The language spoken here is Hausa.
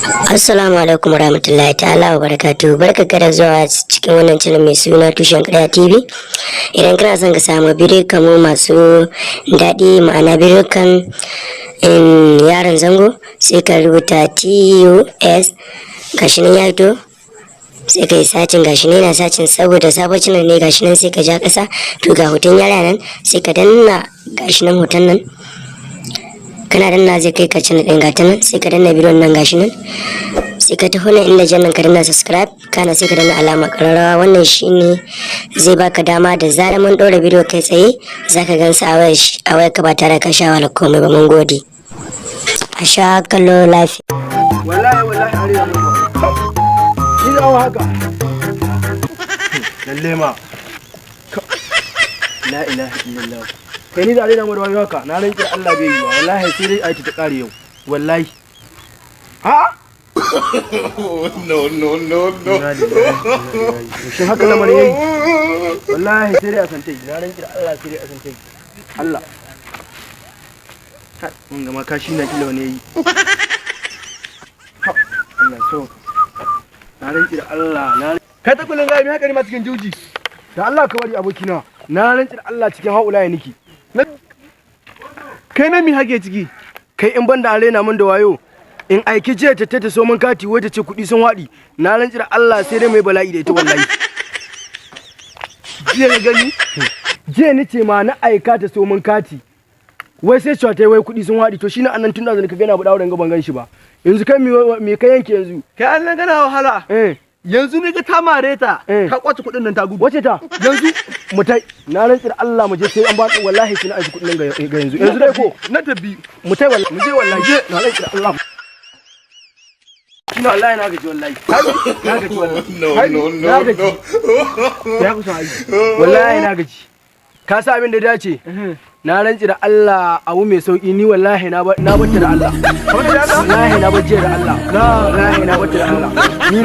Assalamu alaikum warahmatullahi ta'ala wa barakatuhu. Barka da zuwa cikin wannan channel mai suna Tushen Ƙarya TV. Idan kana son ka samu bidiyo kamar masu daɗi, ma'ana bidiyo kan yaran zango, sai ka rubuta TUS gashi nan ya fito, sai ka yi sacin gashi nan yana sacin saboda sabon channel ne gashi nan, sai ka ja ƙasa to ga hoton yara nan, sai ka danna gashi nan hoton nan, kana danna zai kai ka channel ɗin gata nan, sai ka danna bidiyon nan gashi nan, sai ka taho nan inda jannan ka danna subscribe, kana sai ka danna alama ƙararrawa. Wannan shine zai baka dama da zarar mun ɗora bidiyo kai tsaye zaka gansa a wayar ka ba tare ka sha wahala komai ba. Mun gode, a sha kallo lafiya. Wallahi arewa ne ni da haka lalle ma la ilaha illallah. Kai ni da arewa mu da wani haka na ranke Allah bai yi wa wallahi sai dai aiki ta kare yau wallahi. Ha no shin haka lamarin yayi wallahi sai dai a santai na ranke da Allah sai dai a santai Allah mun ga ma kashi na kila wani yayi Allah so na ranke da Allah na kai ta kullun ga mi haka ni ma cikin juji da Allah ka bari abokina na ranke da Allah cikin haula ya niki kai na mi hake ciki kai in banda arena mun da wayo in aiki ce ta so mun kati wai ta ce kudi sun wadi na ranci da Allah sai dai mai bala'i da ita wallahi. Jiya na gani jiya ni ce ma na aika ta so mun kati wai sai cewa ta wai kudi sun wadi to shine annan tun da zan ka gana ba dawo ga ban gan shi ba. Yanzu kai me kai yanke yanzu kai annan gana wahala yanzu ne ga ta mare ta ka kwace kudin nan ta gudu wace ta yanzu mutai na rantsi da Allah mu je sai an ba wallahi sai na aiki kudin nan ga yanzu dai ko na tabbi mutai wallahi mu je wallahi na rantsi da Allah ina wallahi na gaji wallahi na gaji wallahi no ya kusa aiki wallahi na gaji ka sa abin da dace na rantsi da Allah abu mai sauki ni wallahi na batta da Allah wallahi na bajje da Allah wallahi na batta da Allah ni